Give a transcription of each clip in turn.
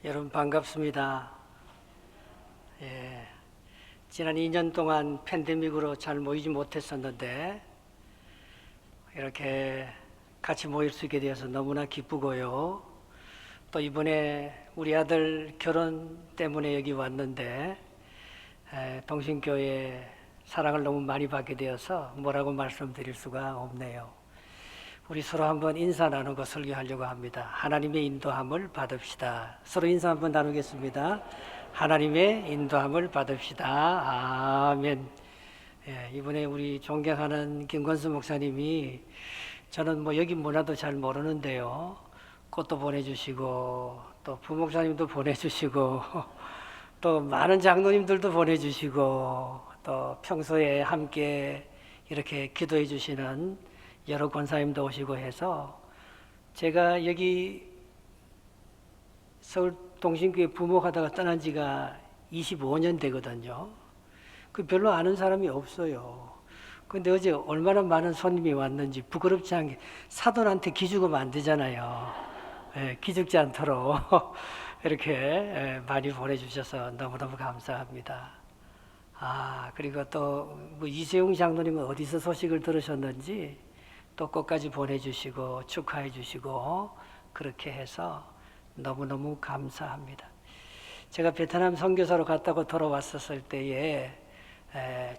여러분 반갑습니다. 지난 2년 동안 팬데믹으로 잘 모이지 못했었는데 이렇게 같이 모일 수 있게 되어서 너무나 기쁘고요. 또 이번에 우리 아들 결혼 때문에 여기 왔는데 동신교회 사랑을 너무 많이 받게 되어서 뭐라고 말씀드릴 수가 없네요. 우리 서로 한번 인사 나누고 설교하려고 합니다. 하나님의 인도함을 받읍시다. 서로 인사 한번 나누겠습니다. 하나님의 인도함을 받읍시다. 아멘. 이번에 우리 존경하는 김건수 목사님이 저는 뭐 여기 문화도 잘 모르는데요. 꽃도 보내주시고 또 부목사님도 보내주시고 또 많은 장로님들도 보내주시고 또 평소에 함께 이렇게 기도해 주시는 여러 권사님도 오시고 해서 제가 여기 서울 동신교회 부목하다가 떠난 지가 25년 되거든요. 그 별로 아는 사람이 없어요. 근데 어제 얼마나 많은 손님이 왔는지 부끄럽지 않게 사돈한테 기죽으면 안 되잖아요. 기죽지 않도록 이렇게 많이 보내주셔서 너무너무 감사합니다. 그리고 또 뭐 이세용 장로님은 어디서 소식을 들으셨는지 또 꽃까지 보내주시고 축하해 주시고 그렇게 해서 너무너무 감사합니다. 제가 베트남 선교사로 갔다고 돌아왔었을 때에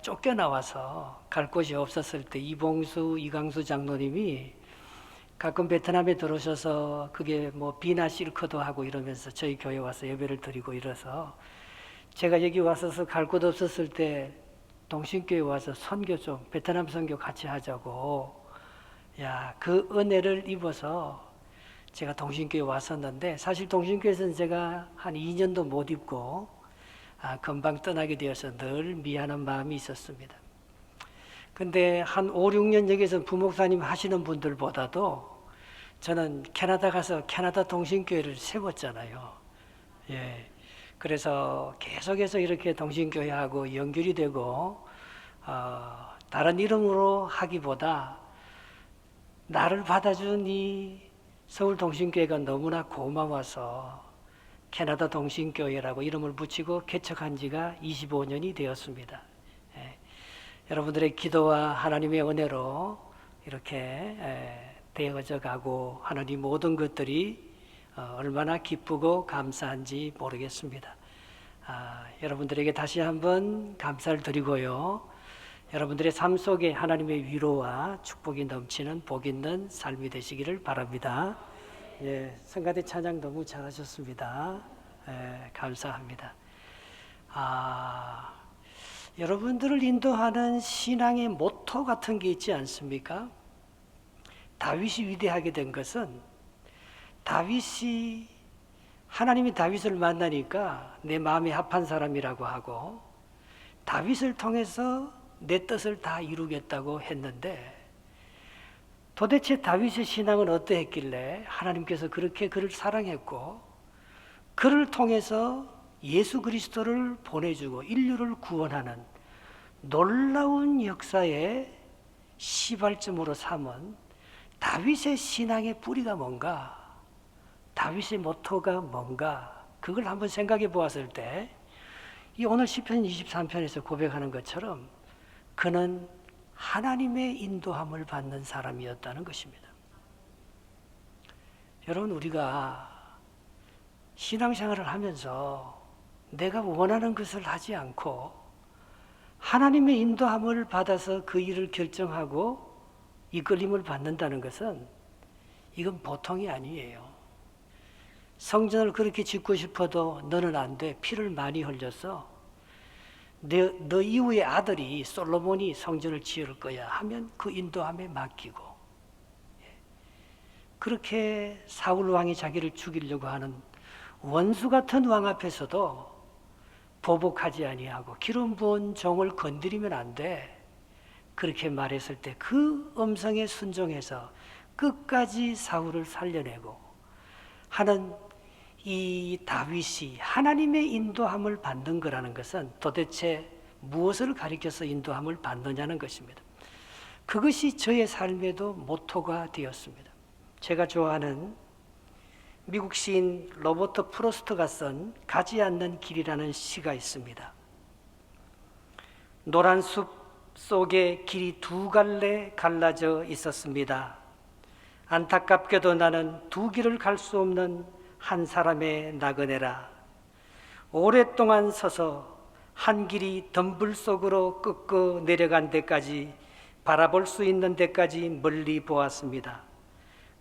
쫓겨나와서 갈 곳이 없었을 때 이봉수, 이강수 장로님이 가끔 베트남에 들어오셔서 그게 뭐 비나 실크도 하고 이러면서 저희 교회 와서 예배를 드리고 이래서 제가 여기 와서 갈 곳 없었을 때 동신교회 와서 선교 좀 베트남 선교 같이 하자고 그 은혜를 입어서 제가 동신교회 왔었는데 사실 동신교회에서는 제가 한 2년도 못 입고 금방 떠나게 되어서 늘 미안한 마음이 있었습니다. 근데 한 5, 6년 여기서 부목사님 하시는 분들보다도 저는 캐나다 가서 캐나다 동신교회를 세웠잖아요. 그래서 계속해서 이렇게 동신교회하고 연결이 되고 다른 이름으로 하기보다 나를 받아준 이 서울 동신교회가 너무나 고마워서 캐나다 동신교회라고 이름을 붙이고 개척한 지가 25년이 되었습니다. 여러분들의 기도와 하나님의 은혜로 이렇게 되어져 가고 하나님 모든 것들이 얼마나 기쁘고 감사한지 모르겠습니다. 여러분들에게 다시 한번 감사를 드리고요. 여러분들의 삶 속에 하나님의 위로와 축복이 넘치는 복 있는 삶이 되시기를 바랍니다. 성가대 찬양 너무 잘하셨습니다. 감사합니다. 여러분들을 인도하는 신앙의 모토 같은 게 있지 않습니까? 다윗이 위대하게 된 것은 하나님이 다윗을 만나니까 내 마음에 합한 사람이라고 하고 다윗을 통해서 내 뜻을 다 이루겠다고 했는데 도대체 다윗의 신앙은 어떠했길래 하나님께서 그렇게 그를 사랑했고 그를 통해서 예수 그리스도를 보내주고 인류를 구원하는 놀라운 역사의 시발점으로 삼은 다윗의 신앙의 뿌리가 뭔가, 다윗의 모토가 뭔가, 그걸 한번 생각해 보았을 때 이 오늘 시편 23편에서 고백하는 것처럼 그는 하나님의 인도함을 받는 사람이었다는 것입니다. 여러분, 우리가 신앙생활을 하면서 내가 원하는 것을 하지 않고 하나님의 인도함을 받아서 그 일을 결정하고 이끌림을 받는다는 것은 이건 보통이 아니에요. 성전을 그렇게 짓고 싶어도 너는 안 돼. 피를 많이 흘렸어. 너 이후의 아들이 솔로몬이 성전을 지을 거야 하면 그 인도함에 맡기고, 그렇게 사울 왕이 자기를 죽이려고 하는 원수 같은 왕 앞에서도 보복하지 아니하고 기름 부은 종을 건드리면 안 돼. 그렇게 말했을 때 그 음성에 순종해서 끝까지 사울을 살려내고 하는 이 다윗이 하나님의 인도함을 받는 거라는 것은 도대체 무엇을 가리켜서 인도함을 받느냐는 것입니다. 그것이 저의 삶에도 모토가 되었습니다. 제가 좋아하는 미국 시인 로버트 프로스트가 쓴 가지 않는 길이라는 시가 있습니다. 노란 숲 속에 길이 두 갈래 갈라져 있었습니다. 안타깝게도 나는 두 길을 갈 수 없는 한 사람의 나그네라. 오랫동안 서서 한 길이 덤불 속으로 끄끄 내려간 데까지, 바라볼 수 있는 데까지 멀리 보았습니다.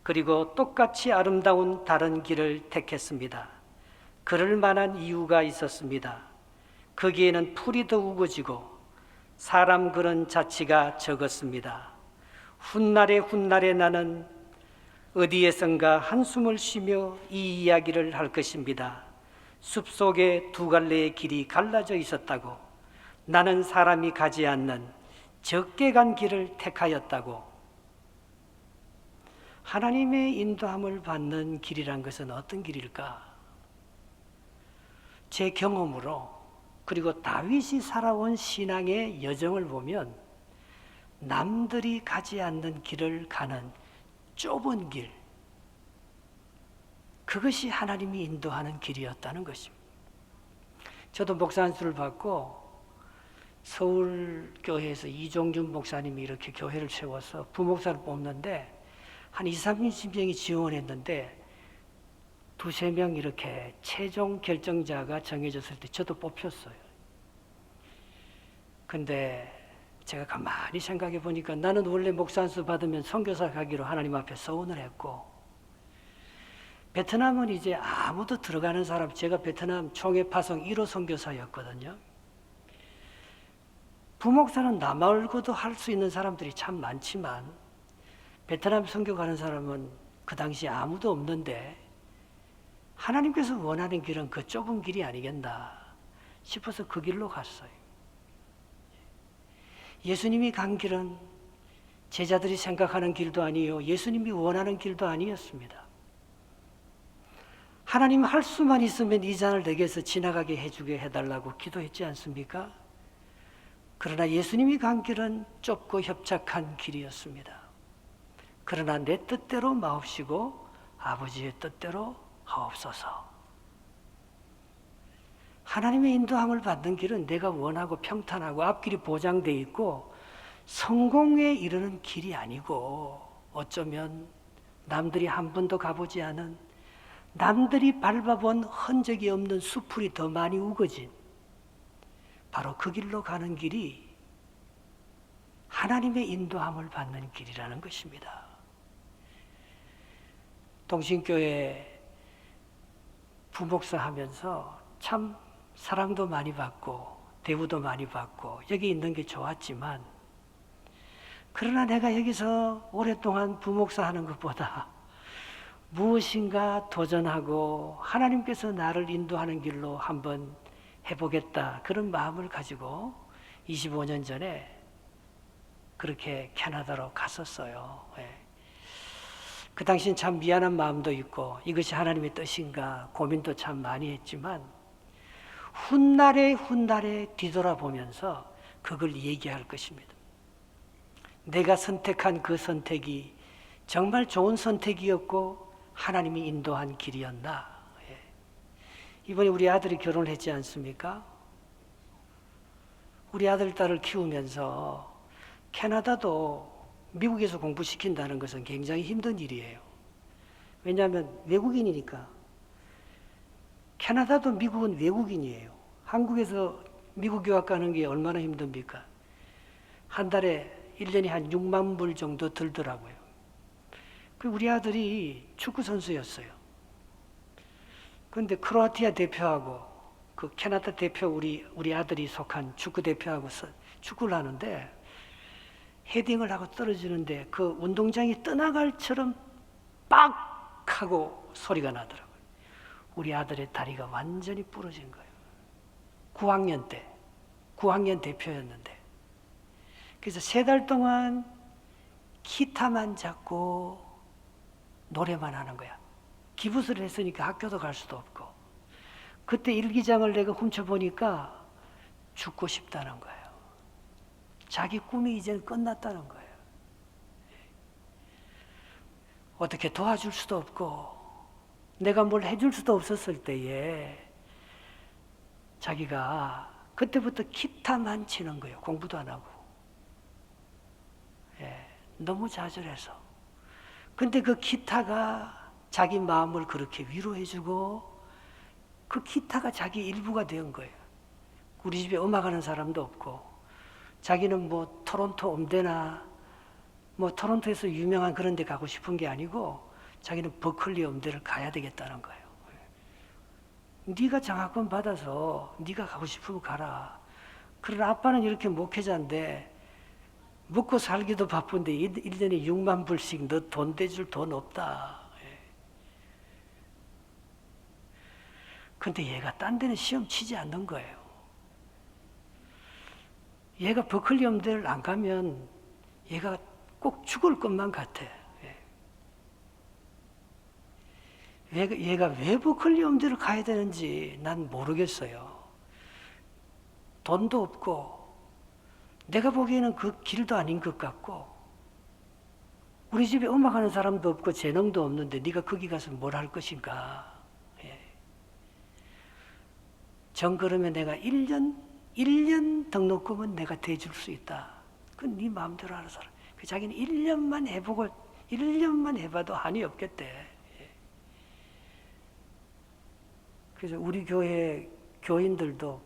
그리고 똑같이 아름다운 다른 길을 택했습니다. 그럴 만한 이유가 있었습니다. 거기에는 풀이 더 우거지고 사람 그런 자치가 적었습니다. 훗날에 나는 어디에선가 한숨을 쉬며 이 이야기를 할 것입니다. 숲속에 두 갈래의 길이 갈라져 있었다고, 나는 사람이 가지 않는 적게 간 길을 택하였다고. 하나님의 인도함을 받는 길이란 것은 어떤 길일까? 제 경험으로, 그리고 다윗이 살아온 신앙의 여정을 보면 남들이 가지 않는 길을 가는 좁은 길, 그것이 하나님이 인도하는 길이었다는 것입니다. 저도 목사 안수를 받고 서울교회에서 이종준 목사님이 이렇게 교회를 세워서 부목사를 뽑는데 한 20-30명이 지원했는데 두세 명 이렇게 최종 결정자가 정해졌을 때 저도 뽑혔어요. 근데 제가 가만히 생각해 보니까 나는 원래 목사 안수 받으면 선교사 가기로 하나님 앞에 서원을 했고, 베트남은 이제 아무도 들어가는 사람, 제가 베트남 총회 파송 1호 선교사였거든요. 부목사는 나 말고도 할 수 있는 사람들이 참 많지만 베트남 선교 가는 사람은 그 당시 아무도 없는데 하나님께서 원하는 길은 그 좁은 길이 아니겠나 싶어서 그 길로 갔어요. 예수님이 간 길은 제자들이 생각하는 길도 아니요, 예수님이 원하는 길도 아니었습니다. 하나님 할 수만 있으면 이 잔을 내게서 지나가게 해주게 해달라고 기도했지 않습니까? 그러나 예수님이 간 길은 좁고 협착한 길이었습니다. 그러나 내 뜻대로 마옵시고 아버지의 뜻대로 하옵소서. 하나님의 인도함을 받는 길은 내가 원하고 평탄하고 앞길이 보장되어 있고 성공에 이르는 길이 아니고, 어쩌면 남들이 한 번도 가보지 않은, 남들이 밟아본 흔적이 없는 수풀이 더 많이 우거진 바로 그 길로 가는 길이 하나님의 인도함을 받는 길이라는 것입니다. 동신교회 부목사 하면서 참 사랑도 많이 받고 대우도 많이 받고 여기 있는 게 좋았지만, 그러나 내가 여기서 오랫동안 부목사 하는 것보다 무엇인가 도전하고 하나님께서 나를 인도하는 길로 한번 해보겠다, 그런 마음을 가지고 25년 전에 그렇게 캐나다로 갔었어요. 그 당시엔 참 미안한 마음도 있고 이것이 하나님의 뜻인가 고민도 참 많이 했지만 훗날에 뒤돌아보면서 그걸 얘기할 것입니다. 내가 선택한 그 선택이 정말 좋은 선택이었고 하나님이 인도한 길이었나. 이번에 우리 아들이 결혼을 했지 않습니까? 우리 아들, 딸을 키우면서 캐나다도 미국에서 공부시킨다는 것은 굉장히 힘든 일이에요. 왜냐하면 외국인이니까. 캐나다도 미국은 외국인이에요. 한국에서 미국 유학 가는 게 얼마나 힘듭니까? 한 달에 1년에 한 6만 불 정도 들더라고요. 우리 아들이 축구 선수였어요. 그런데 크로아티아 대표하고 그 캐나다 대표 우리 아들이 속한 축구 대표하고 축구를 하는데 헤딩을 하고 떨어지는데 그 운동장이 떠나갈처럼 빡 하고 소리가 나더라고요. 우리 아들의 다리가 완전히 부러진 거예요. 9학년 대표였는데. 그래서 3달 동안 기타만 잡고 노래만 하는 거야. 기부스를 했으니까 학교도 갈 수도 없고. 그때 일기장을 내가 훔쳐보니까 죽고 싶다는 거예요. 자기 꿈이 이제는 끝났다는 거예요. 어떻게 도와줄 수도 없고 내가 뭘 해줄 수도 없었을 때에 자기가 그때부터 기타만 치는 거예요. 공부도 안 하고. 예, 너무 좌절해서. 근데 그 기타가 자기 마음을 그렇게 위로해주고 그 기타가 자기 일부가 된 거예요. 우리 집에 음악하는 사람도 없고 자기는 뭐 토론토 음대나 뭐 토론토에서 유명한 그런 데 가고 싶은 게 아니고 자기는 버클리 음대를 가야 되겠다는 거예요. 네가 장학금 받아서 네가 가고 싶으면 가라. 그러나 아빠는 이렇게 목회자인데 먹고 살기도 바쁜데 1년에 6만 불씩 너 돈 대줄 돈 없다. 근데 얘가 딴 데는 시험 치지 않는 거예요. 얘가 버클리 음대를 안 가면 얘가 꼭 죽을 것만 같아. 얘가 왜 버클리 음대를 가야 되는지 난 모르겠어요. 돈도 없고 내가 보기에는 그 길도 아닌 것 같고 우리 집에 음악하는 사람도 없고 재능도 없는데 네가 거기 가서 뭘 할 것인가. 정 그러면 내가 1년 등록금은 내가 대줄 수 있다. 그건 네 마음대로 알아서 하라. 자기는 1년만 해보고 1년만 해봐도 한이 없겠대. 그래서 우리 교회 교인들도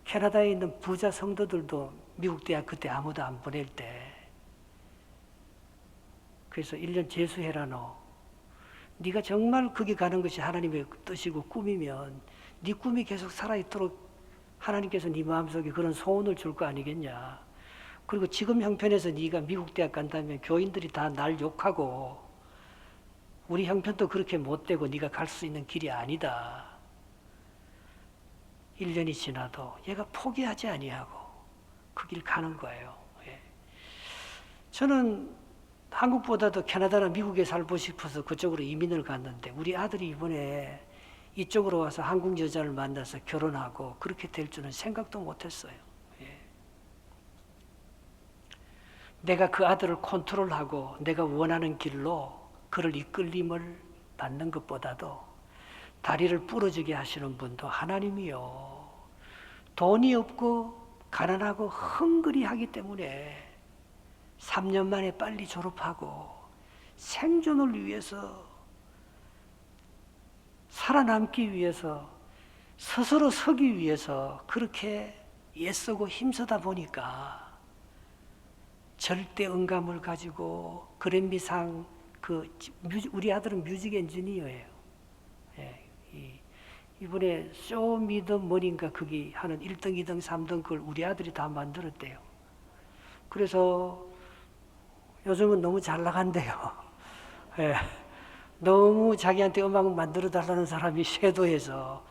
캐나다에 있는 부자 성도들도 미국 대학 그때 아무도 안 보낼 때 그래서 1년 재수해라 너. 네가 정말 거기 가는 것이 하나님의 뜻이고 꿈이면 네 꿈이 계속 살아있도록 하나님께서 네 마음속에 그런 소원을 줄 거 아니겠냐. 그리고 지금 형편에서 네가 미국 대학 간다면 교인들이 다 날 욕하고 우리 형편도 그렇게 못되고 네가 갈 수 있는 길이 아니다. 1년이 지나도 얘가 포기하지 아니하고 그 길 가는 거예요. 저는 한국보다도 캐나다나 미국에 살고 싶어서 그쪽으로 이민을 갔는데 우리 아들이 이번에 이쪽으로 와서 한국 여자를 만나서 결혼하고 그렇게 될 줄은 생각도 못했어요. 내가 그 아들을 컨트롤하고 내가 원하는 길로 그를 이끌림을 받는 것보다도 다리를 부러지게 하시는 분도 하나님이요. 돈이 없고 가난하고 헝그리하기 때문에 3년 만에 빨리 졸업하고 생존을 위해서 살아남기 위해서 스스로 서기 위해서 그렇게 애쓰고 힘쓰다 보니까 절대 음감을 가지고 그래미상 우리 아들은 뮤직 엔지니어예요. 이번에 쇼미더머니인가 거기 하는 1등, 2등, 3등 그걸 우리 아들이 다 만들었대요. 그래서 요즘은 너무 잘 나간대요. 너무 자기한테 음악 만들어 달라는 사람이 쇄도해서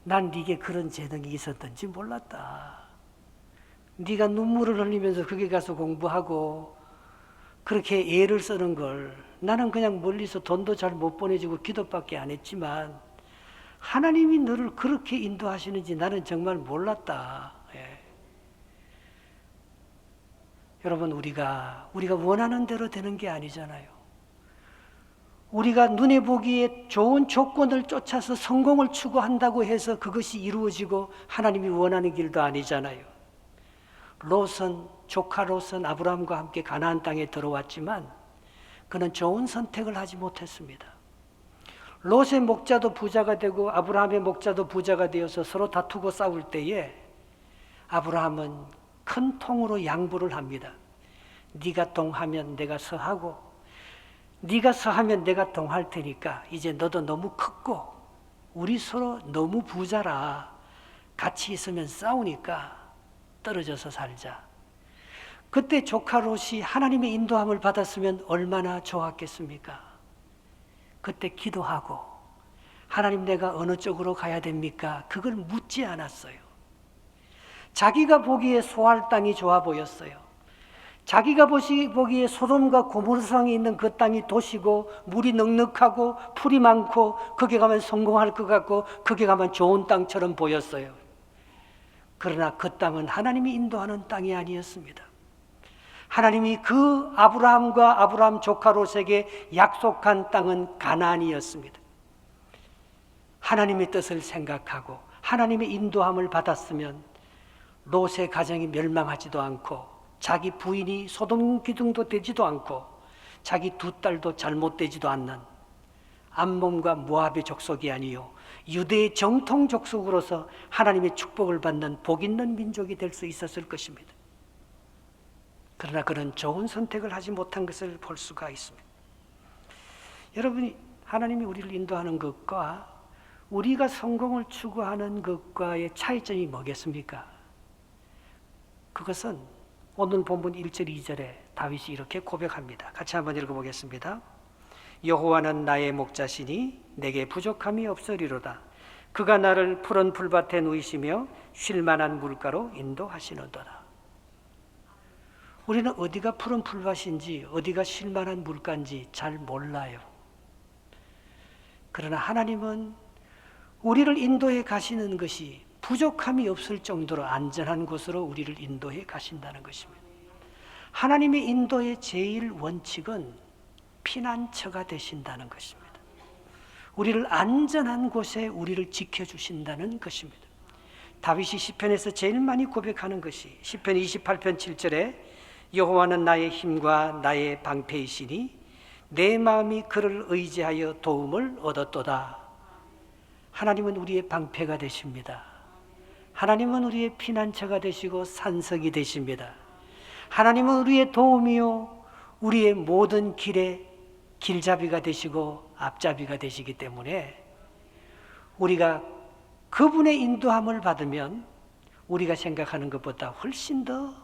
난 네게 그런 재능이 있었던지 몰랐다. 네가 눈물을 흘리면서 거기 가서 공부하고 그렇게 애를 쓰는 걸 나는 그냥 멀리서 돈도 잘 못 보내주고 기도밖에 안 했지만 하나님이 너를 그렇게 인도하시는지 나는 정말 몰랐다. 여러분 우리가 원하는 대로 되는 게 아니잖아요. 우리가 눈에 보기에 좋은 조건을 쫓아서 성공을 추구한다고 해서 그것이 이루어지고 하나님이 원하는 길도 아니잖아요. 조카 롯은 아브라함과 함께 가나안 땅에 들어왔지만 그는 좋은 선택을 하지 못했습니다. 롯의 목자도 부자가 되고 아브라함의 목자도 부자가 되어서 서로 다투고 싸울 때에 아브라함은 큰 통으로 양보를 합니다. 네가 동하면 내가 서하고 네가 서하면 내가 동할 테니까 이제 너도 너무 컸고 우리 서로 너무 부자라 같이 있으면 싸우니까 떨어져서 살자. 그때 조카 롯이 하나님의 인도함을 받았으면 얼마나 좋았겠습니까? 그때 기도하고 하나님 내가 어느 쪽으로 가야 됩니까? 그걸 묻지 않았어요. 자기가 보기에 소알 땅이 좋아 보였어요. 자기가 보기에 소돔과 고모르성이 있는 그 땅이 도시고 물이 넉넉하고 풀이 많고 거기 가면 성공할 것 같고 거기 가면 좋은 땅처럼 보였어요. 그러나 그 땅은 하나님이 인도하는 땅이 아니었습니다. 하나님이 그 아브라함과 아브라함 조카 롯에게 약속한 땅은 가나안이었습니다. 하나님의 뜻을 생각하고 하나님의 인도함을 받았으면 롯의 가정이 멸망하지도 않고 자기 부인이 소돔 기둥도 되지도 않고 자기 두 딸도 잘못되지도 않는 암몬과 모압의 족속이 아니요 유대의 정통 족속으로서 하나님의 축복을 받는 복 있는 민족이 될 수 있었을 것입니다. 그러나 그는 좋은 선택을 하지 못한 것을 볼 수가 있습니다. 여러분이 하나님이 우리를 인도하는 것과 우리가 성공을 추구하는 것과의 차이점이 뭐겠습니까? 그것은 오늘 본문 1절 2절에 다윗이 이렇게 고백합니다. 같이 한번 읽어보겠습니다. 여호와는 나의 목자시니 내게 부족함이 없으리로다. 그가 나를 푸른 풀밭에 누이시며 쉴만한 물가로 인도하시는도다. 우리는 어디가 푸른 풀밭인지 어디가 쉴만한 물가인지 잘 몰라요. 그러나 하나님은 우리를 인도해 가시는 것이 부족함이 없을 정도로 안전한 곳으로 우리를 인도해 가신다는 것입니다. 하나님의 인도의 제일 원칙은 피난처가 되신다는 것입니다. 우리를 안전한 곳에 우리를 지켜주신다는 것입니다. 다윗이 시편에서 제일 많이 고백하는 것이 시편 28편 7절에 여호와는 나의 힘과 나의 방패이시니 내 마음이 그를 의지하여 도움을 얻었도다. 하나님은 우리의 방패가 되십니다. 하나님은 우리의 피난처가 되시고 산석이 되십니다. 하나님은 우리의 도움이요 우리의 모든 길에 길잡이가 되시고 앞잡이가 되시기 때문에 우리가 그분의 인도함을 받으면 우리가 생각하는 것보다 훨씬 더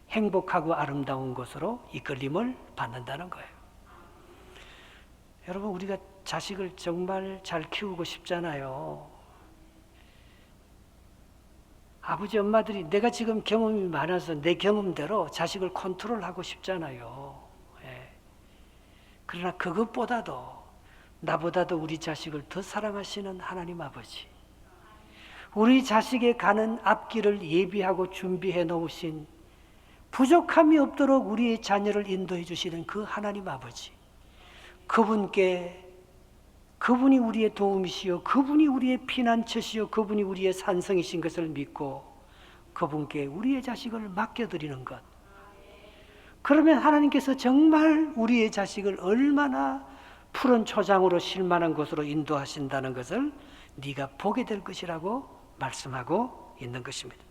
행복하고 아름다운 곳으로 이끌림을 받는다는 거예요. 여러분, 우리가 자식을 정말 잘 키우고 싶잖아요. 아버지 엄마들이 내가 지금 경험이 많아서 내 경험대로 자식을 컨트롤하고 싶잖아요. 예. 그러나 그것보다도 나보다도 우리 자식을 더 사랑하시는 하나님 아버지, 우리 자식의 가는 앞길을 예비하고 준비해 놓으신 부족함이 없도록 우리의 자녀를 인도해 주시는 그 하나님 아버지, 그분이 우리의 도움이시요 그분이 우리의 피난처시요 그분이 우리의 산성이신 것을 믿고 그분께 우리의 자식을 맡겨드리는 것. 그러면 하나님께서 정말 우리의 자식을 얼마나 푸른 초장으로 쉴만한 곳으로 인도하신다는 것을 네가 보게 될 것이라고 말씀하고 있는 것입니다.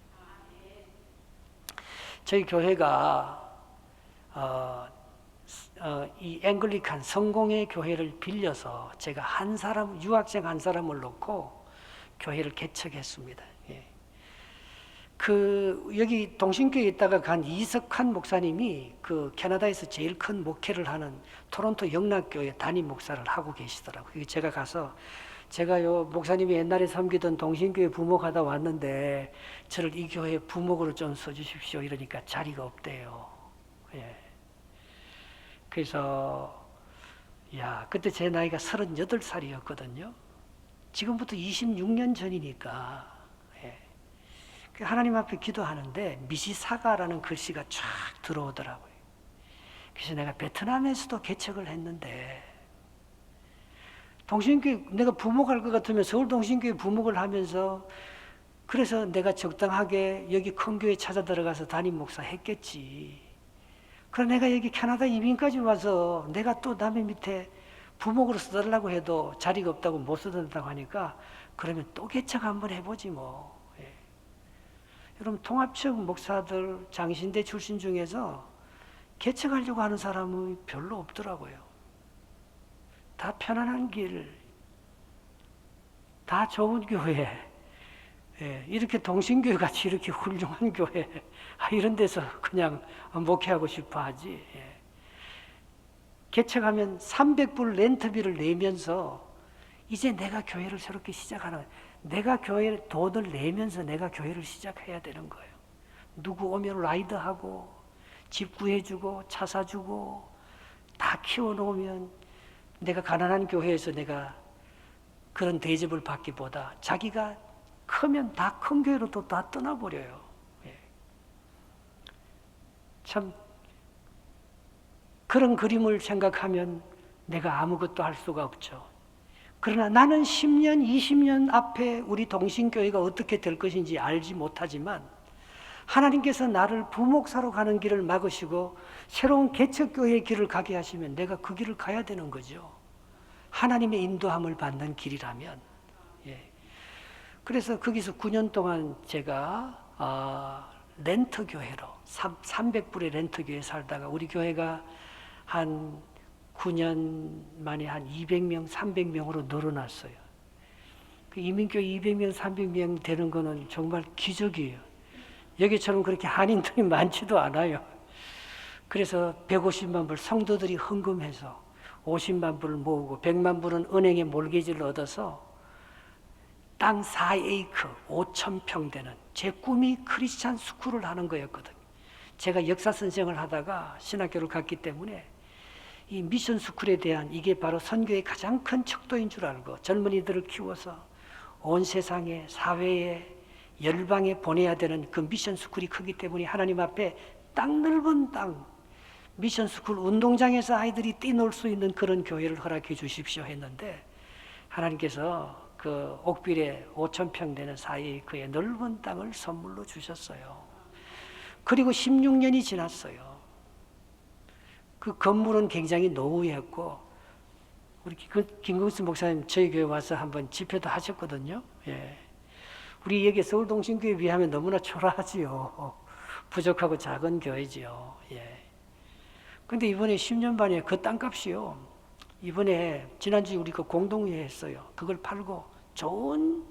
저희 교회가 이 앵글리칸 성공의 교회를 빌려서 제가 유학생 한 사람을 놓고 교회를 개척했습니다. 예. 여기 동신교회에 있다가 간 이석환 목사님이 그 캐나다에서 제일 큰 목회를 하는 토론토 영락교회 담임 목사를 하고 계시더라고요. 제가 가서 제가요 목사님이 옛날에 섬기던 동신교회 부목하다 왔는데 저를 이 교회 부목으로 좀 써주십시오 이러니까 자리가 없대요. 예. 그래서 그때 제 나이가 38살이었거든요. 지금부터 26년 전이니까 하나님 앞에 기도하는데 미시사가라는 글씨가 쫙 들어오더라고요. 그래서 내가 베트남에서도 개척을 했는데 동신교회 내가 부목할 것 같으면 서울 동신교회 부목을 하면서 그래서 내가 적당하게 여기 큰 교회 찾아 들어가서 담임 목사 했겠지. 그럼 내가 여기 캐나다 이민까지 와서 내가 또 남의 밑에 부목으로 써달라고 해도 자리가 없다고 못 써준다고 하니까 그러면 또 개척 한번 해보지 뭐. 예. 여러분 통합청 목사들 장신대 출신 중에서 개척하려고 하는 사람은 별로 없더라고요. 다 편안한 길, 다 좋은 교회, 예, 이렇게 동신교회 같이 이렇게 훌륭한 교회 이런 데서 그냥 목회하고 싶어 하지. 예. 개척하면 300불 렌트비를 내면서 이제 내가 교회를 새롭게 시작하는, 내가 교회 돈을 내면서 내가 교회를 시작해야 되는 거예요. 누구 오면 라이드하고 집 구해주고 차 사주고 다 키워놓으면 내가 가난한 교회에서 내가 그런 대접을 받기보다 자기가 크면 다 큰 교회로 또 다 떠나버려요. 예. 참 그런 그림을 생각하면 내가 아무것도 할 수가 없죠. 그러나 나는 10년, 20년 앞에 우리 동신교회가 어떻게 될 것인지 알지 못하지만 하나님께서 나를 부목사로 가는 길을 막으시고 새로운 개척교회의 길을 가게 하시면 내가 그 길을 가야 되는 거죠. 하나님의 인도함을 받는 길이라면. 예. 그래서 거기서 9년 동안 제가 렌트교회로 300불의 렌트교회 살다가 우리 교회가 한 9년 만에 한 200명, 300명으로 늘어났어요. 그 이민교회 200명, 300명 되는 거는 정말 기적이에요. 여기처럼 그렇게 한인들이 많지도 않아요. 그래서 150만 불 성도들이 헌금해서 50만 불을 모으고 100만 불은 은행에 몰개지를 얻어서 땅 4에이크 5,000평 되는 제 꿈이 크리스찬 스쿨을 하는 거였거든요. 제가 역사 선생을 하다가 신학교를 갔기 때문에 이 미션 스쿨에 대한 이게 바로 선교의 가장 큰 척도인 줄 알고 젊은이들을 키워서 온 세상에 사회에 열방에 보내야 되는 그 미션 스쿨이 크기 때문에 하나님 앞에 땅 넓은 땅 미션 스쿨 운동장에서 아이들이 뛰놀 수 있는 그런 교회를 허락해 주십시오 했는데 하나님께서 그 옥빌에 5,000평 되는 사이에 그의 넓은 땅을 선물로 주셨어요. 그리고 16년이 지났어요. 그 건물은 굉장히 노후했고 우리 김국수 목사님 저희 교회 와서 한번 집회도 하셨거든요. 예. 우리 여기 서울동신교회에 비하면 너무나 초라하지요. 부족하고 작은 교회지요. 예. 근데 이번에 10년 만에 그 땅값이요. 이번에 지난주에 우리 그 공동회의 했어요. 그걸 팔고 좋은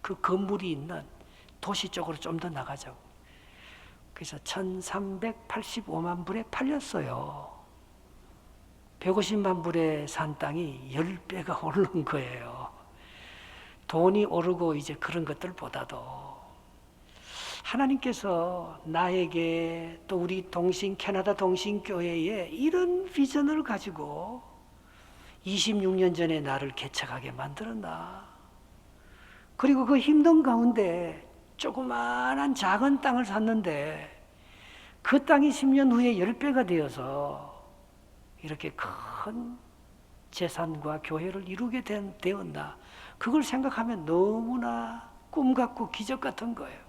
그 건물이 있는 도시 쪽으로 좀 더 나가자고. 그래서 1,385만 불에 팔렸어요. 150만 불에 산 땅이 10배가 오른 거예요. 돈이 오르고 이제 그런 것들보다도 하나님께서 나에게 또 우리 캐나다 동신교회에 이런 비전을 가지고 26년 전에 나를 개척하게 만들었나. 그리고 그 힘든 가운데 조그마한 작은 땅을 샀는데 그 땅이 10년 후에 10배가 되어서 이렇게 큰 재산과 교회를 이루게 되었나. 그걸 생각하면 너무나 꿈 같고 기적 같은 거예요.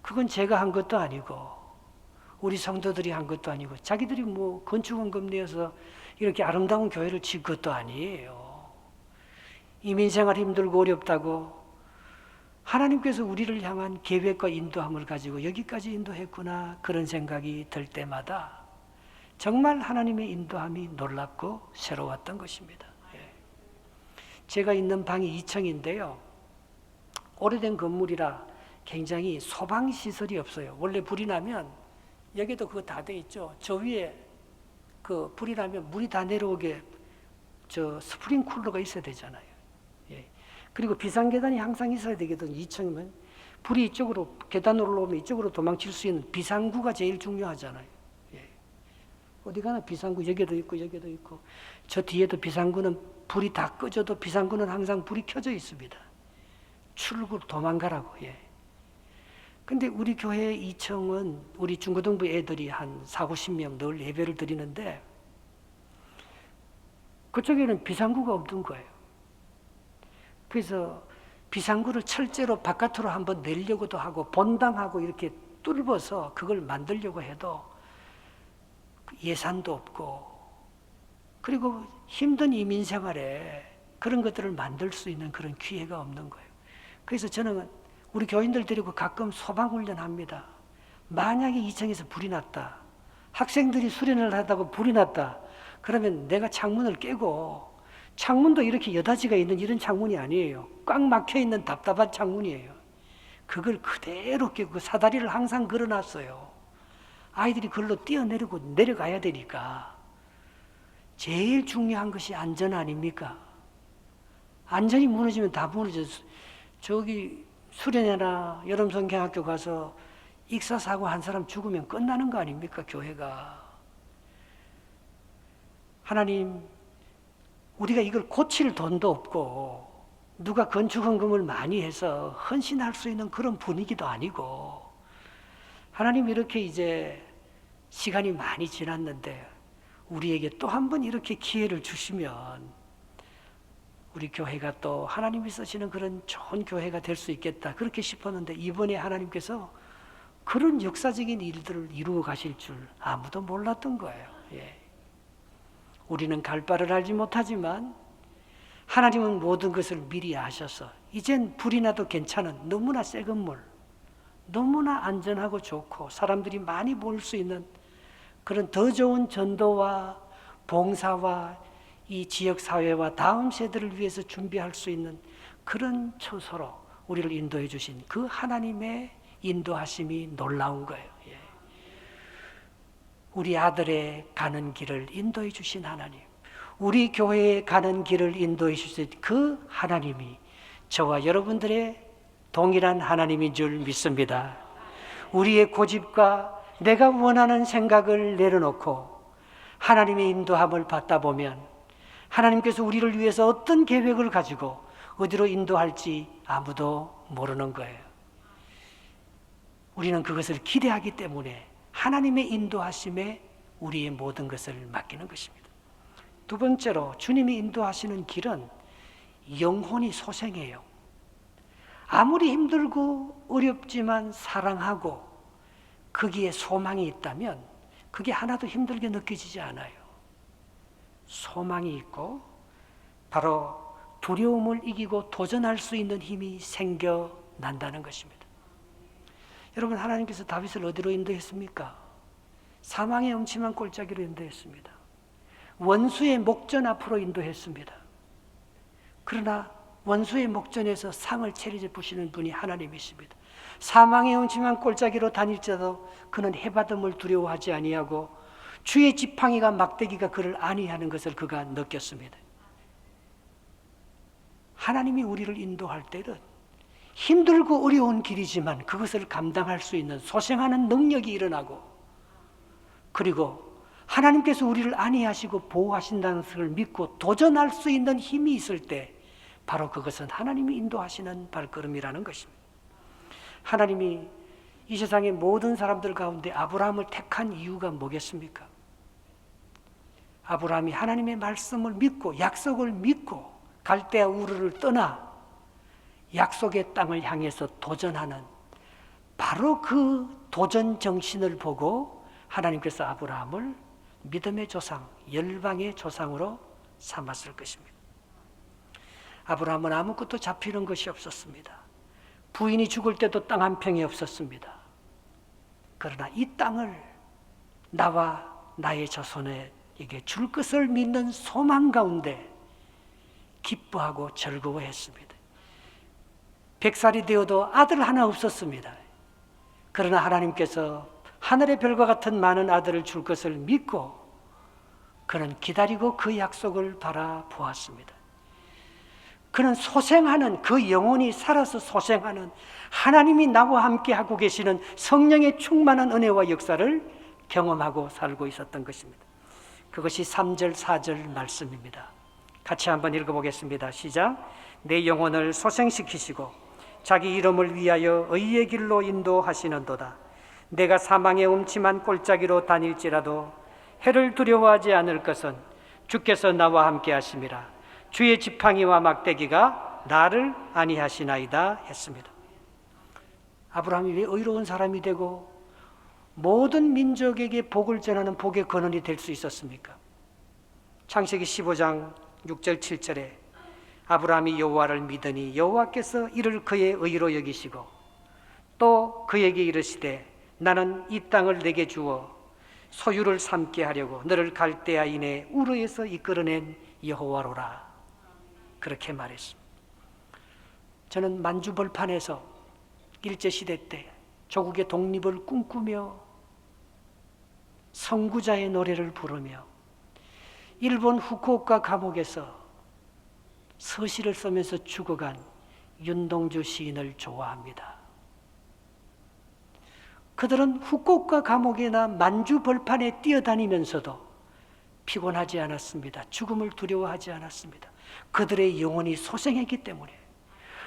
그건 제가 한 것도 아니고 우리 성도들이 한 것도 아니고 자기들이 뭐 건축원금 내어서 이렇게 아름다운 교회를 진 것도 아니에요. 이민생활 힘들고 어렵다고 하나님께서 우리를 향한 계획과 인도함을 가지고 여기까지 인도했구나 그런 생각이 들 때마다 정말 하나님의 인도함이 놀랍고 새로웠던 것입니다. 제가 있는 방이 2층인데요. 오래된 건물이라 굉장히 소방시설이 없어요. 원래 불이 나면 여기도 그거 다 돼 있죠. 저 위에 그 불이 나면 물이 다 내려오게 저 스프링쿨러가 있어야 되잖아요. 예. 그리고 비상계단이 항상 있어야 되거든요. 2층이면 불이 이쪽으로 계단으로 올라오면 이쪽으로 도망칠 수 있는 비상구가 제일 중요하잖아요. 예. 어디 가나 비상구 여기도 있고 여기도 있고 저 뒤에도 비상구는 불이 다 꺼져도 비상구는 항상 불이 켜져 있습니다. 출구 도망가라고. 예. 근데 우리 교회 2층은 우리 중고등부 애들이 한 40~50명 늘 예배를 드리는데 그쪽에는 비상구가 없는 거예요. 그래서 비상구를 철제로 바깥으로 한번 내려고도 하고 본당하고 이렇게 뚫어서 그걸 만들려고 해도 예산도 없고 그리고 힘든 이민 생활에 그런 것들을 만들 수 있는 그런 기회가 없는 거예요. 그래서 저는 우리 교인들 데리고 가끔 소방훈련 합니다. 만약에 2층에서 불이 났다. 학생들이 수련을 하다가 불이 났다. 그러면 내가 창문을 깨고 창문도 이렇게 여닫이가 있는 이런 창문이 아니에요. 꽉 막혀 있는 답답한 창문이에요. 그걸 그대로 깨고 사다리를 항상 걸어놨어요. 아이들이 그걸로 뛰어내리고 내려가야 되니까. 제일 중요한 것이 안전 아닙니까? 안전이 무너지면 다 무너져서 저기 수련회나 여름성경학교 가서 익사사고 한 사람 죽으면 끝나는 거 아닙니까? 교회가. 하나님, 우리가 이걸 고칠 돈도 없고 누가 건축헌금을 많이 해서 헌신할 수 있는 그런 분위기도 아니고 하나님 이렇게 이제 시간이 많이 지났는데 우리에게 또 한 번 이렇게 기회를 주시면 우리 교회가 또 하나님이 쓰시는 그런 좋은 교회가 될 수 있겠다 그렇게 싶었는데 이번에 하나님께서 그런 역사적인 일들을 이루어 가실 줄 아무도 몰랐던 거예요. 예. 우리는 갈 바를 알지 못하지만 하나님은 모든 것을 미리 아셔서 이젠 불이 나도 괜찮은 너무나 새 건물, 너무나 안전하고 좋고 사람들이 많이 모일 수 있는 그런 더 좋은 전도와 봉사와 이 지역사회와 다음 세대를 위해서 준비할 수 있는 그런 처소로 우리를 인도해 주신 그 하나님의 인도하심이 놀라운 거예요. 예. 우리 아들의 가는 길을 인도해 주신 하나님, 우리 교회에 가는 길을 인도해 주신 그 하나님이 저와 여러분들의 동일한 하나님인 줄 믿습니다. 우리의 고집과 내가 원하는 생각을 내려놓고 하나님의 인도함을 받다 보면 하나님께서 우리를 위해서 어떤 계획을 가지고 어디로 인도할지 아무도 모르는 거예요. 우리는 그것을 기대하기 때문에 하나님의 인도하심에 우리의 모든 것을 맡기는 것입니다. 두 번째로 주님이 인도하시는 길은 영혼이 소생해요. 아무리 힘들고 어렵지만 사랑하고 거기에 소망이 있다면 그게 하나도 힘들게 느껴지지 않아요. 소망이 있고 바로 두려움을 이기고 도전할 수 있는 힘이 생겨난다는 것입니다. 여러분, 하나님께서 다윗을 어디로 인도했습니까? 사망의 음침한 골짜기로 인도했습니다. 원수의 목전 앞으로 인도했습니다. 그러나 원수의 목전에서 상을 체리제 부시는 분이 하나님이십니다. 사망의 음침한 골짜기로 다닐지라도 그는 해받음을 두려워하지 아니하고 주의 지팡이가 막대기가 그를 안위하는 것을 그가 느꼈습니다. 하나님이 우리를 인도할 때는 힘들고 어려운 길이지만 그것을 감당할 수 있는 소생하는 능력이 일어나고, 그리고 하나님께서 우리를 안위하시고 보호하신다는 것을 믿고 도전할 수 있는 힘이 있을 때 바로 그것은 하나님이 인도하시는 발걸음이라는 것입니다. 하나님이 이 세상의 모든 사람들 가운데 아브라함을 택한 이유가 뭐겠습니까? 아브라함이 하나님의 말씀을 믿고 약속을 믿고 갈대아 우르를 떠나 약속의 땅을 향해서 도전하는 바로 그 도전 정신을 보고 하나님께서 아브라함을 믿음의 조상, 열방의 조상으로 삼았을 것입니다. 아브라함은 아무것도 잡히는 것이 없었습니다. 부인이 죽을 때도 땅 한 평이 없었습니다. 그러나 이 땅을 나와 나의 자손에게 줄 것을 믿는 소망 가운데 기뻐하고 즐거워했습니다. 100살이 되어도 아들 하나 없었습니다. 그러나 하나님께서 하늘의 별과 같은 많은 아들을 줄 것을 믿고 그는 기다리고 그 약속을 바라보았습니다. 그는 소생하는, 그 영혼이 살아서 소생하는 하나님이 나와 함께 하고 계시는 성령의 충만한 은혜와 역사를 경험하고 살고 있었던 것입니다. 그것이 3절 4절 말씀입니다. 같이 한번 읽어보겠습니다. 시작. 내 영혼을 소생시키시고 자기 이름을 위하여 의의 길로 인도하시는도다. 내가 사망의 음침한 골짜기로 다닐지라도 해를 두려워하지 않을 것은 주께서 나와 함께 하심이라. 주의 지팡이와 막대기가 나를 안위하시나이다 했습니다. 아브라함이 왜 의로운 사람이 되고 모든 민족에게 복을 전하는 복의 근원이 될 수 있었습니까? 창세기 15장 6절 7절에 아브라함이 여호와를 믿으니 여호와께서 이를 그의 의로 여기시고 또 그에게 이르시되 나는 이 땅을 내게 주어 소유를 삼게 하려고 너를 갈대아인의 우르에서 이끌어낸 여호와로라. 그렇게 말했습니다. 저는 만주벌판에서 일제시대 때 조국의 독립을 꿈꾸며 선구자의 노래를 부르며 일본 후쿠오카 감옥에서 서시를 쓰면서 죽어간 윤동주 시인을 좋아합니다. 그들은 후쿠오카 감옥이나 만주벌판에 뛰어다니면서도 피곤하지 않았습니다. 죽음을 두려워하지 않았습니다. 그들의 영혼이 소생했기 때문에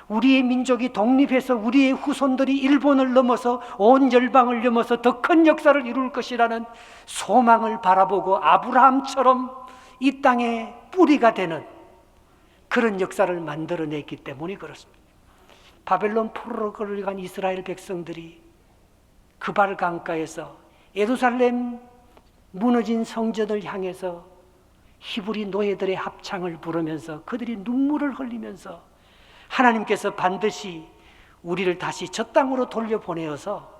우리의 민족이 독립해서 우리의 후손들이 일본을 넘어서 온 열방을 넘어서 더 큰 역사를 이룰 것이라는 소망을 바라보고 아브라함처럼 이 땅의 뿌리가 되는 그런 역사를 만들어냈기 때문에 그렇습니다. 바벨론 포로로 끌려간 이스라엘 백성들이 그발 강가에서 예루살렘 무너진 성전을 향해서 히브리 노예들의 합창을 부르면서 그들이 눈물을 흘리면서 하나님께서 반드시 우리를 다시 저 땅으로 돌려보내어서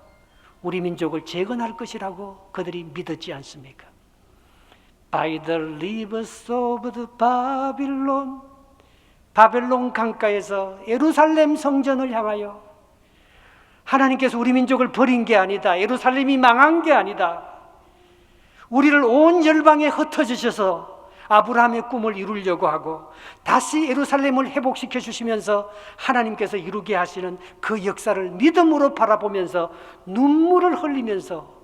우리 민족을 재건할 것이라고 그들이 믿었지 않습니까? By the rivers of the Babylon, 바벨론 강가에서 예루살렘 성전을 향하여 하나님께서 우리 민족을 버린 게 아니다. 예루살렘이 망한 게 아니다. 우리를 온 열방에 흩어지셔서 아브라함의 꿈을 이루려고 하고 다시 예루살렘을 회복시켜 주시면서 하나님께서 이루게 하시는 그 역사를 믿음으로 바라보면서 눈물을 흘리면서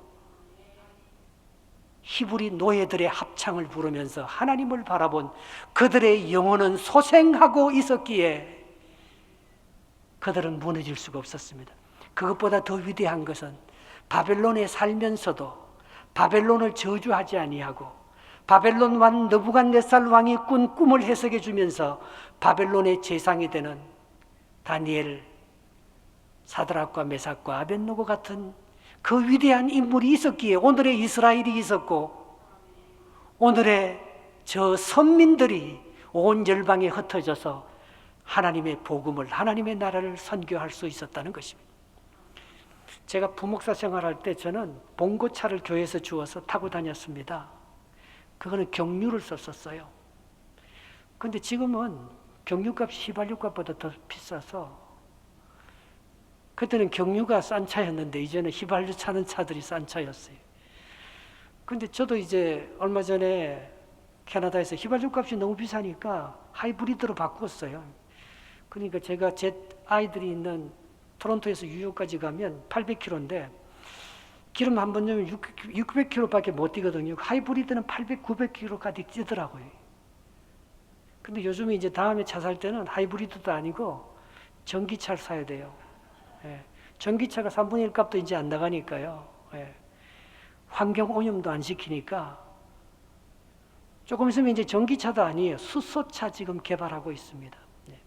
히브리 노예들의 합창을 부르면서 하나님을 바라본 그들의 영혼은 소생하고 있었기에 그들은 무너질 수가 없었습니다. 그것보다 더 위대한 것은 바벨론에 살면서도 바벨론을 저주하지 아니하고 바벨론 왕 느부갓네살 왕이 꾼 꿈을 해석해 주면서 바벨론의 제상이 되는 다니엘, 사드락과 메삭과 아벳노고 같은 그 위대한 인물이 있었기에 오늘의 이스라엘이 있었고 오늘의 저 선민들이 온 열방에 흩어져서 하나님의 복음을, 하나님의 나라를 선교할 수 있었다는 것입니다. 제가 부목사 생활할 때 저는 봉고차를 교회에서 주어서 타고 다녔습니다. 그거는 경유를 썼었어요. 그런데 지금은 경유값이 휘발유값보다 더 비싸서, 그때는 경유가 싼 차였는데 이제는 휘발유 차는 차들이 싼 차였어요. 그런데 저도 이제 얼마 전에 캐나다에서 휘발유 값이 너무 비싸니까 하이브리드로 바꿨어요. 그러니까 제가 제 아이들이 있는 토론토에서 뉴욕까지 가면 800km인데 기름 한 번 넣으면 600km밖에 못 뛰거든요. 하이브리드는 800, 900km까지 뛰더라고요. 근데 요즘에 이제 다음에 차 살 때는 하이브리드도 아니고 전기차를 사야 돼요. 예. 전기차가 3분의 1 값도 이제 안 나가니까요. 예. 환경 오염도 안 시키니까 조금 있으면 이제 전기차도 아니에요. 수소차 지금 개발하고 있습니다. 예.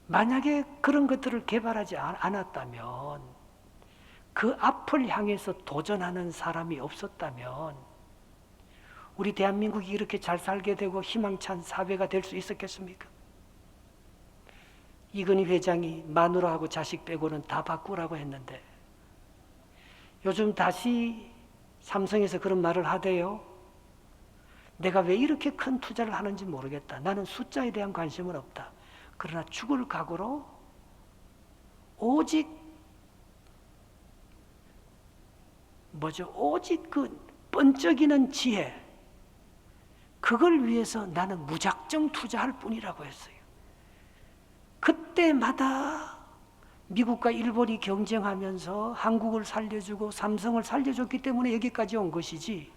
만약에 그런 것들을 개발하지 않았다면, 그 앞을 향해서 도전하는 사람이 없었다면 우리 대한민국이 이렇게 잘 살게 되고 희망찬 사회가 될 수 있었겠습니까? 이건희 회장이 마누라하고 자식 빼고는 다 바꾸라고 했는데 요즘 다시 삼성에서 그런 말을 하대요. 내가 왜 이렇게 큰 투자를 하는지 모르겠다. 나는 숫자에 대한 관심은 없다. 그러나 죽을 각오로 오직 그 번쩍이는 지혜, 그걸 위해서 나는 무작정 투자할 뿐이라고 했어요. 그때마다 미국과 일본이 경쟁하면서 한국을 살려주고 삼성을 살려줬기 때문에 여기까지 온 것이지,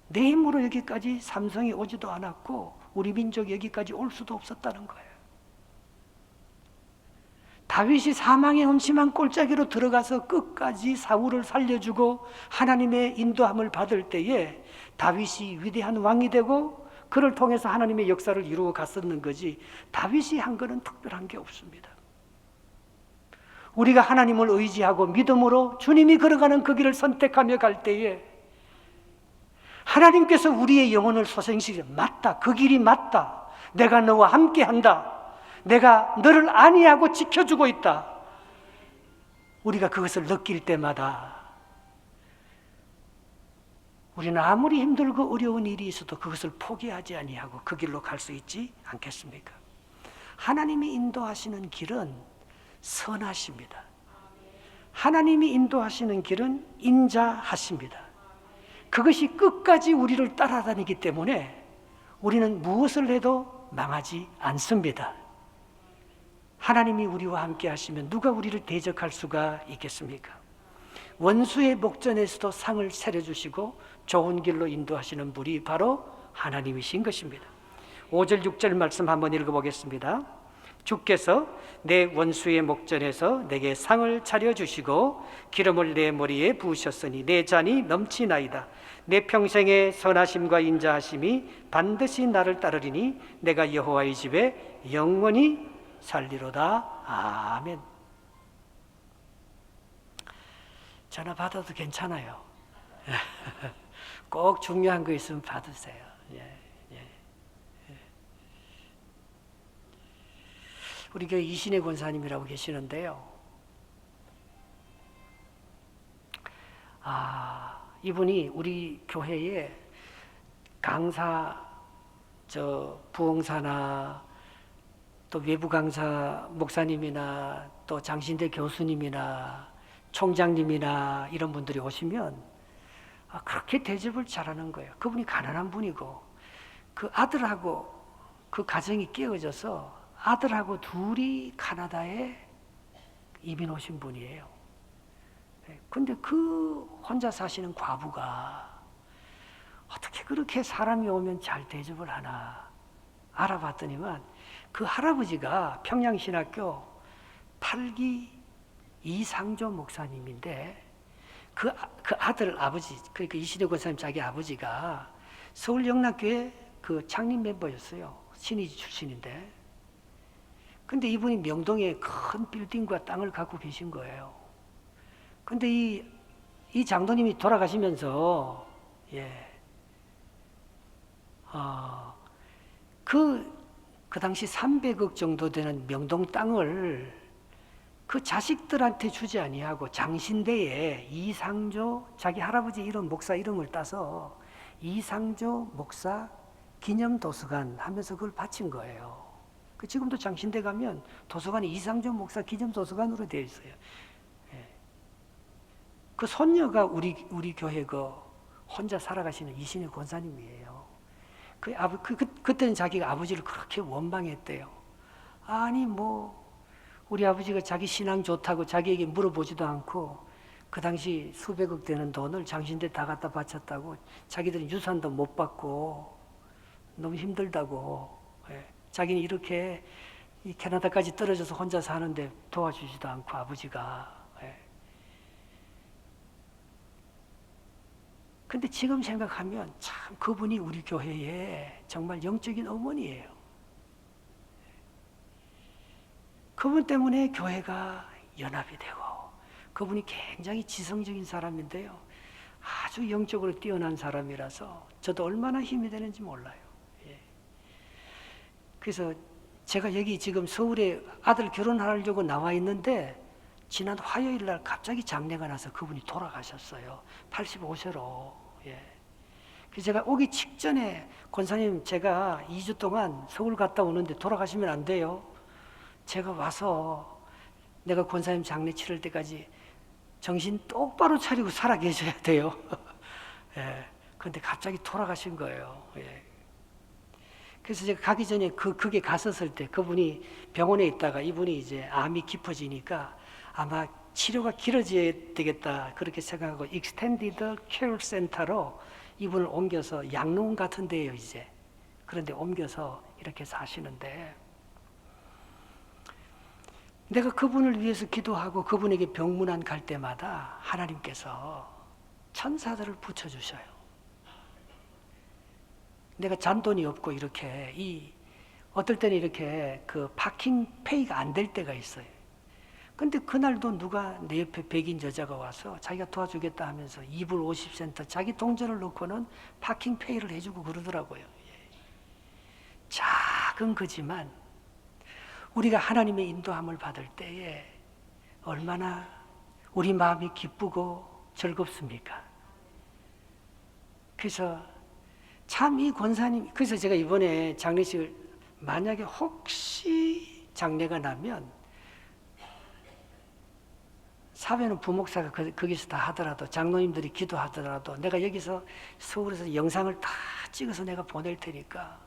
내 힘으로 여기까지 삼성이 오지도 않았고 우리 민족이 여기까지 올 수도 없었다는 거예요. 다윗이 사망의 음침한 골짜기로 들어가서 끝까지 사울을 살려주고 하나님의 인도함을 받을 때에 다윗이 위대한 왕이 되고 그를 통해서 하나님의 역사를 이루어 갔었는 거지, 다윗이 한 거는 특별한 게 없습니다. 우리가 하나님을 의지하고 믿음으로 주님이 걸어가는 그 길을 선택하며 갈 때에 하나님께서 우리의 영혼을 소생시켜, 맞다, 그 길이 맞다, 내가 너와 함께한다, 내가 너를 안위하고 지켜주고 있다. 우리가 그것을 느낄 때마다 우리는 아무리 힘들고 어려운 일이 있어도 그것을 포기하지 아니하고 그 길로 갈 수 있지 않겠습니까? 하나님이 인도하시는 길은 선하십니다. 하나님이 인도하시는 길은 인자하십니다. 그것이 끝까지 우리를 따라다니기 때문에 우리는 무엇을 해도 망하지 않습니다. 하나님이 우리와 함께 하시면 누가 우리를 대적할 수가 있겠습니까? 원수의 목전에서도 상을 차려주시고 좋은 길로 인도하시는 분이 바로 하나님이신 것입니다. 5절 6절 말씀 한번 읽어보겠습니다. 주께서 내 원수의 목전에서 내게 상을 차려주시고 기름을 내 머리에 부으셨으니 내 잔이 넘치나이다. 내 평생의 선하심과 인자하심이 반드시 나를 따르리니 내가 여호와의 집에 영원히 살리로다. 아멘. 전화 받아도 괜찮아요. 꼭 중요한 거 있으면 받으세요. 예. 우리 교회 이신혜 권사님이라고 계시는데요. 이분이 우리 교회에 강사, 부흥사나 또 외부 강사 목사님이나 또 장신대 교수님이나 총장님이나 이런 분들이 오시면 그렇게 대접을 잘하는 거예요. 그분이 가난한 분이고 그 아들하고 그 가정이 깨어져서 아들하고 둘이 캐나다에 이민 오신 분이에요. 근데 그 혼자 사시는 과부가 어떻게 그렇게 사람이 오면 잘 대접을 하나 알아봤더니만 그 할아버지가 평양신학교 8기 이상조 목사님인데 그 아들 아버지, 그러니까 이신혜 권사님 자기 아버지가 서울영락교회 그 창립 멤버였어요. 신의지 출신인데. 근데 이분이 명동에 큰 빌딩과 땅을 갖고 계신 거예요. 근데 이 장로님이 돌아가시면서, 그 당시 300억 정도 되는 명동 땅을 그 자식들한테 주지 아니하고 장신대에 이상조, 자기 할아버지 이름, 목사 이름을 따서 이상조 목사 기념도서관 하면서 그걸 바친 거예요. 지금도 장신대 가면 도서관이 이상조 목사 기념도서관으로 되어 있어요. 그 손녀가 우리 교회 그 혼자 살아가시는 이신혜 권사님이에요. 그때는 자기가 아버지를 그렇게 원망했대요. 아니 우리 아버지가 자기 신앙 좋다고 자기에게 물어보지도 않고 그 당시 수백억 되는 돈을 장신대 다 갖다 바쳤다고 자기들은 유산도 못 받고 너무 힘들다고. 자기는 이렇게 이 캐나다까지 떨어져서 혼자 사는데 도와주지도 않고 아버지가. 근데 지금 생각하면 참 그분이 우리 교회에 정말 영적인 어머니예요. 그분 때문에 교회가 연합이 되고 그분이 굉장히 지성적인 사람인데요. 아주 영적으로 뛰어난 사람이라서 저도 얼마나 힘이 되는지 몰라요. 그래서 제가 여기 지금 서울에 아들 결혼하려고 나와 있는데 지난 화요일 날 갑자기 장례가 나서 그분이 돌아가셨어요. 85세로. 그래서 제가 오기 직전에 권사님 제가 2주 동안 서울 갔다 오는데 돌아가시면 안 돼요. 제가 와서 내가 권사님 장례 치를 때까지 정신 똑바로 차리고 살아 계셔야 돼요. 그런데 갑자기 돌아가신 거예요. 그래서 제가 가기 전에 그게 갔었을 때 그분이 병원에 있다가 이분이 이제 암이 깊어지니까 아마 치료가 길어져야 되겠다 그렇게 생각하고 익스텐디드 케어 센터로 이분을 옮겨서 양로원 같은 데예요 이제. 그런데 옮겨서 이렇게 사시는데 내가 그분을 위해서 기도하고 그분에게 병문안 갈 때마다 하나님께서 천사들을 붙여주셔요. 내가 잔돈이 없고 이렇게 어떨 때는 이렇게 그 파킹 페이가 안 될 때가 있어요. 근데 그날도 누가 내 옆에 백인 여자가 와서 자기가 도와주겠다 하면서 2불 50센트 자기 동전을 넣고는 파킹 페이를 해주고 그러더라고요. 작은 거지만 우리가 하나님의 인도함을 받을 때에 얼마나 우리 마음이 기쁘고 즐겁습니까? 그래서 참 이 권사님, 그래서 제가 이번에 장례식을 만약에 혹시 장례가 나면 사회는 부목사가 거기서 다 하더라도 장로님들이 기도하더라도 내가 여기서 서울에서 영상을 다 찍어서 내가 보낼 테니까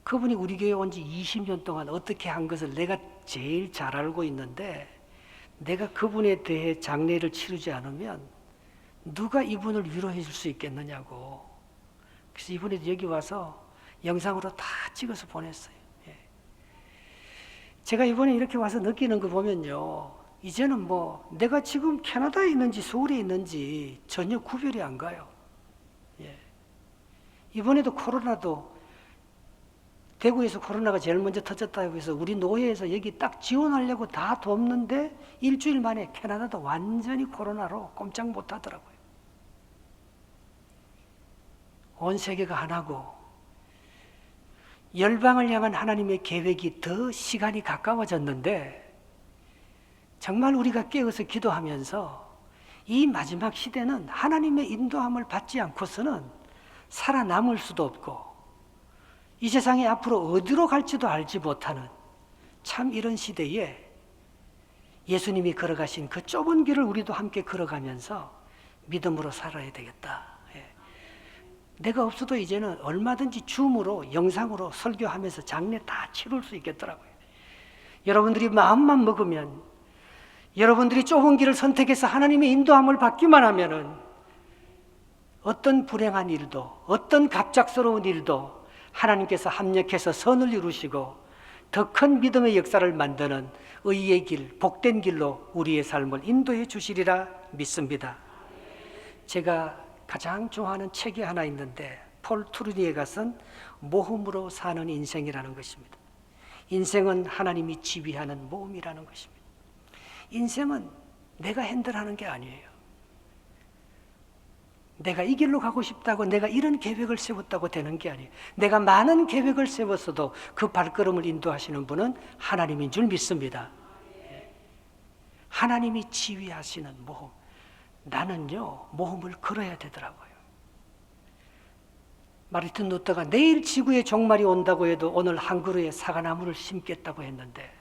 그분이 우리 교회 온 지 20년 동안 어떻게 한 것을 내가 제일 잘 알고 있는데 내가 그분에 대해 장례를 치르지 않으면 누가 이분을 위로해 줄 수 있겠느냐고. 그래서 이분이 여기 와서 영상으로 다 찍어서 보냈어요. 제가 이번에 이렇게 와서 느끼는 거 보면요, 이제는 뭐 내가 지금 캐나다에 있는지 서울에 있는지 전혀 구별이 안 가요. 예. 이번에도 코로나도 대구에서 코로나가 제일 먼저 터졌다고 해서 우리 노회에서 여기 딱 지원하려고 다 돕는데 일주일 만에 캐나다도 완전히 코로나로 꼼짝 못 하더라고요. 온 세계가 하나고 열방을 향한 하나님의 계획이 더 시간이 가까워졌는데, 정말 우리가 깨어서 기도하면서 이 마지막 시대는 하나님의 인도함을 받지 않고서는 살아남을 수도 없고 이 세상이 앞으로 어디로 갈지도 알지 못하는 참 이런 시대에 예수님이 걸어가신 그 좁은 길을 우리도 함께 걸어가면서 믿음으로 살아야 되겠다. 내가 없어도 이제는 얼마든지 줌으로 영상으로 설교하면서 장례 다 치룰 수 있겠더라고요. 여러분들이 마음만 먹으면, 여러분들이 좁은 길을 선택해서 하나님의 인도함을 받기만 하면은 어떤 불행한 일도, 어떤 갑작스러운 일도 하나님께서 합력해서 선을 이루시고 더 큰 믿음의 역사를 만드는 의의 길, 복된 길로 우리의 삶을 인도해 주시리라 믿습니다. 제가 가장 좋아하는 책이 하나 있는데 폴 트루니에가 쓴 모험으로 사는 인생이라는 것입니다. 인생은 하나님이 지휘하는 모험이라는 것입니다. 인생은 내가 핸들하는 게 아니에요. 내가 이 길로 가고 싶다고, 내가 이런 계획을 세웠다고 되는 게 아니에요. 내가 많은 계획을 세웠어도 그 발걸음을 인도하시는 분은 하나님인 줄 믿습니다. 하나님이 지휘하시는 모험. 나는요, 모험을 걸어야 되더라고요. 마르틴 루터가 내일 지구의 종말이 온다고 해도 오늘 한 그루의 사과나무를 심겠다고 했는데,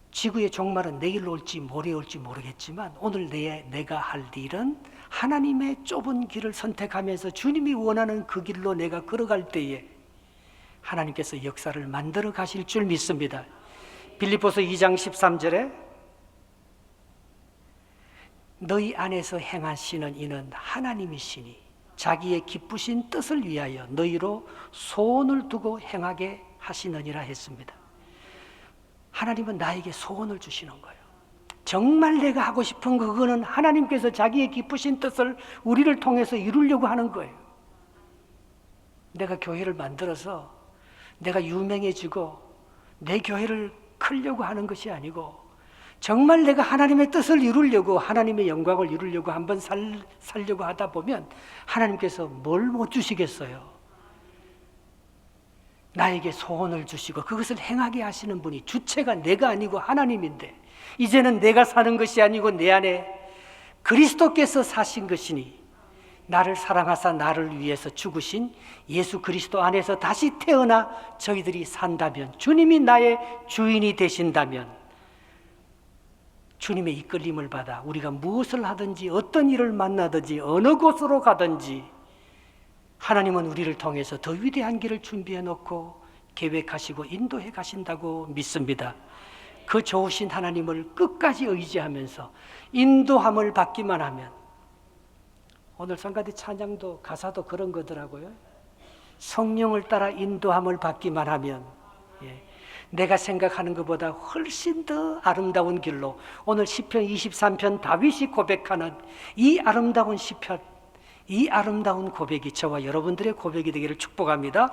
지구의 종말은 내일 올지 모레 올지 모르겠지만 오늘 내가 할 일은 하나님의 좁은 길을 선택하면서 주님이 원하는 그 길로 내가 걸어갈 때에 하나님께서 역사를 만들어 가실 줄 믿습니다. 빌립보서 2장 13절에 너희 안에서 행하시는 이는 하나님이시니 자기의 기쁘신 뜻을 위하여 너희로 소원을 두고 행하게 하시느니라 했습니다. 하나님은 나에게 소원을 주시는 거예요. 정말 내가 하고 싶은 그거는 하나님께서 자기의 기쁘신 뜻을 우리를 통해서 이루려고 하는 거예요. 내가 교회를 만들어서 내가 유명해지고 내 교회를 크려고 하는 것이 아니고 정말 내가 하나님의 뜻을 이루려고, 하나님의 영광을 이루려고 한번 살려고 하다 보면 하나님께서 뭘 못 주시겠어요? 나에게 소원을 주시고 그것을 행하게 하시는 분이, 주체가 내가 아니고 하나님인데 이제는 내가 사는 것이 아니고 내 안에 그리스도께서 사신 것이니, 나를 사랑하사 나를 위해서 죽으신 예수 그리스도 안에서 다시 태어나 저희들이 산다면, 주님이 나의 주인이 되신다면 주님의 이끌림을 받아 우리가 무엇을 하든지 어떤 일을 만나든지 어느 곳으로 가든지 하나님은 우리를 통해서 더 위대한 길을 준비해 놓고 계획하시고 인도해 가신다고 믿습니다. 그 좋으신 하나님을 끝까지 의지하면서 인도함을 받기만 하면, 오늘 성가대 찬양도 가사도 그런 거더라고요. 성령을 따라 인도함을 받기만 하면, 내가 생각하는 것보다 훨씬 더 아름다운 길로, 오늘 시편 23편 다윗이 고백하는 이 아름다운 시편, 이 아름다운 고백이 저와 여러분들의 고백이 되기를 축복합니다.